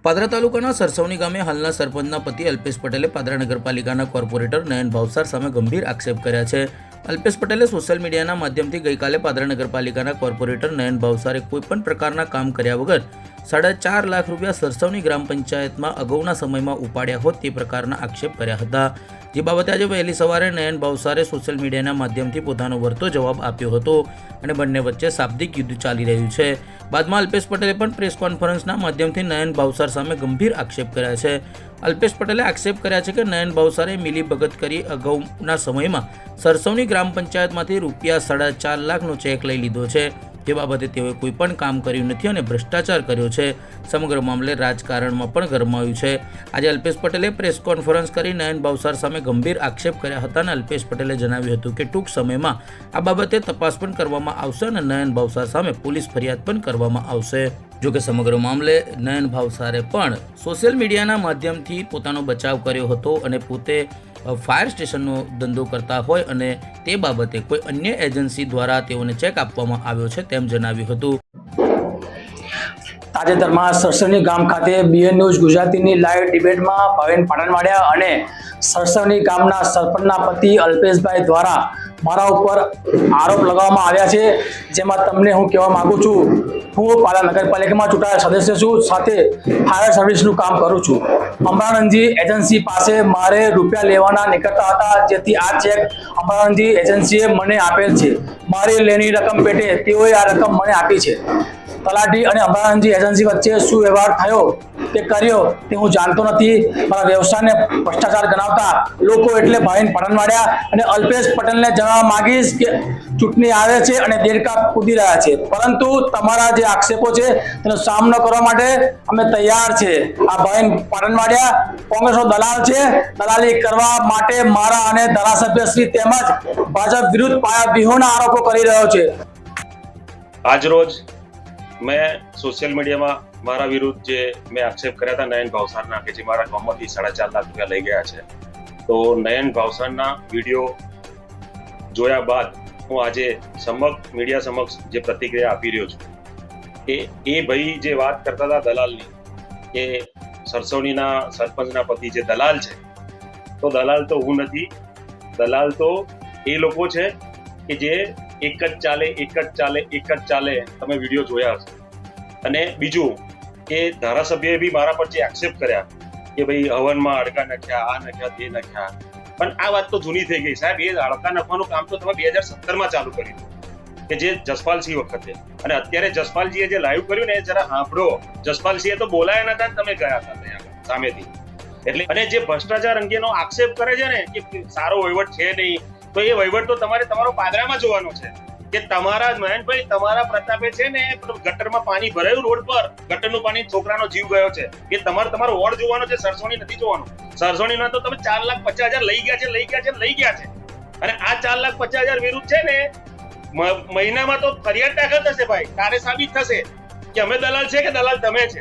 પાદરા તાલુકાના સરસવની ગામે હાલના સરપંચના પતિ અલ્પેશ પટેલે પાદરા નગરપાલિકાના કોર્પોરેટર નયન ભાવસાર સામે ગંભીર આક્ષેપ કર્યા છે। અલ્પેશ પટેલે સોશિયલ મીડિયાના માધ્યમથી ગઈકાલે પાદરા નગરપાલિકાના કોર્પોરેટર નયન ભાવસારે કોઈપણ પ્રકારના કામ કર્યા વગર 4.5 લાખ રૂપિયા સરસવની ગ્રામ પંચાયતમાં અગાઉના સમયમાં ઉપાડ્યા હોત તે પ્રકારના આક્ષેપ કર્યા હતા। જે બાબતે આજે વહેલી સવારે નયન ભાવસારે સોશિયલ મીડિયાના માધ્યમથી પોતાનો વળતો જવાબ આપ્યો હતો અને બંને વચ્ચે શાબ્દિક યુદ્ધ ચાલી રહ્યું છે। બાદમાં અલ્પેશ પટેલે પણ પ્રેસ કોન્ફરન્સના માધ્યમથી નયન ભાવસાર સામે ગંભીર આક્ષેપ કર્યા છે। અલ્પેશ પટેલે આક્ષેપ કર્યા છે કે નયન ભાવસારે મિલીભગત કરી અગાઉના સમયમાં સરસવની ગ્રામ પંચાયતમાંથી રૂપિયા 4.5 લાખનો ચેક લઈ લીધો છે। જે બાબતે તેઓએ કોઈ પણ કામ કર્યું નથી અને ભ્રષ્ટાચાર કર્યો છે। સમગ્ર મામલે રાજકારણમાં પણ ગરમાયું છે। આજે અલ્પેશ પટેલે પ્રેસ કોન્ફરન્સ કરી નયન ભાવસાર સામે ગંભીર આક્ષેપ કર્યા હતા અને અલ્પેશ પટેલે જણાવ્યું હતું કે ટૂંક સમયમાં આ બાબતે તપાસ પણ કરવામાં આવશે અને નયન ભાવસાર સામે પોલીસ ફરિયાદ પણ કરવામાં આવશે। જોકે સમગ્ર મામલે નયન ભાવસારે પણ સોશિયલ મીડિયાના માધ્યમથી પોતાનો બચાવ કર્યો હતો અને પોતે ફાયર સ્ટેશનનો ધંધો કરતા હોય અને તે બાબતે કોઈ અન્ય એજન્સી દ્વારા તેઓને ચેક આપવામાં આવ્યો છે તેમ જણાવ્યું હતું। તાજેતરમાં સરસવની ગામ ખાતે બીએન ન્યૂઝ ગુજરાતીની લાઈવ ડિબેટમાં ભાવેન પાટણવાડિયા અને સરસવની ગામના સરપંચના પતિ અલ્પેશભાઈ દ્વારા મારા ઉપર આરોપ લગાવવામાં આવ્યા છે। જેમાં તમને હું કહેવા માંગુ છું, હું પાદરા નગરપાલિકામાં ચૂંટાયેલા સદસ્ય છું, સાથે ફાયર સર્વિસનું કામ કરું છું। અમરાનંદજી એજન્સી પાસે મારે રૂપિયા લેવાના નીકળતા હતા, જેથી આ ચેક અમરાનંદજી એજન્સીએ મને આપેલ છે। મારી લેની રકમ પેટે તેઓએ આ રકમ મને આપી છે। તલાટી અને અમરાનંદજી એજન્સી વચ્ચે શું વ્યવહાર થયો તે કર્યો તે હું જાણતો નથી। મારા વ્યવસાયને ભ્રષ્ટાચાર ગણાવતા લોકો એટલે ભાવેન પાટણવાડિયા અને અલ્પેશ પટેલને જણાવવા માંગીશ કે ચૂંટણી આવે છે અને દેડકા કૂદી રહ્યા છે, પરંતુ તમારા જે આક્ષેપો છે તેનો સામનો કરવા માટે અમે તૈયાર છે। આ ભાવેન પાટણવાડિયા કોંગ્રેસનો દલાલ છે। દલાલી કરવા માટે મારા અને ધારાસભ્યશ્રી તેમજ ભાજપ વિરુદ્ધ પાયાવિહોણા આરોપો કરી રહ્યો છે। આજરોજ मैं सोशल मीडिया में मारा विरुद्ध जे मैं आक्षेप કર્યા था नयन भावसारना के जे मारा गामમાંથી 4.5 લાખ રૂપિયા લઈ ગયા છે, તો નયન ભાવસારના વિડીયો જોયા બાદ હું આજે મીડિયા સમક્ષ જે પ્રતિક્રિયા આપી રહ્યો છું કે એ ભાઈ જે વાત કરતા હતા દલાલની, કે સરસવણીના સરપંચના પતિ જે દલાલ છે, તો દલાલ તો હું નથી। દલાલ તો એ લોકો છે કે જે એક જ ચાલે તમે વિડીયો જોયા હશે। અને બીજું કે ધારાસભ્યએ બી મારા પર જે આક્ષેપ કર્યા કે ભાઈ હવનમાં અડકા નાખ્યા, આ નાખ્યા, તે નાખ્યા, પણ આ વાત તો જૂની થઈ ગઈ સાહેબ। એ અડકા નાખવાનું કામ તો તમે 2017માં ચાલુ કર્યું કે જે જસપાલસિંહ વખતે, અને અત્યારે જસપાલજીએ જે લાઈવ કર્યું ને જરા સાંભળો। જસપાલસિંહે તો બોલાયા નતા, તમે ગયા હતા ત્યાં સામેથી। એટલે અને જે ભ્રષ્ટાચાર અંગેનો આક્ષેપ કરે છે ને કે સારો વહીવટ છે નહીં, તો એ વહીવટ તો તમારો પાદરામાં જોવાનો છે કે તમારા નયનભાઈ તમારા પ્રતાપે છે ને ગટરમાં પાણી ભરાયું રોડ પર, ગટરનું પાણી છોકરાનો જીવ ગયો છે, એ તમારો વોર્ડ જોવાનો છે, સરસવણી નથી જોવાનું। સરસવણીના તો તમે 4,50,000 લઈ ગયા છે। અને આ 4,50,000 વિરુદ્ધ છે ને મહિનામાં તો ફરિયાદ દાખલ થશે ભાઈ, તારે સાબિત થશે કે અમે દલાલ છે કે દલાલ તમે છે।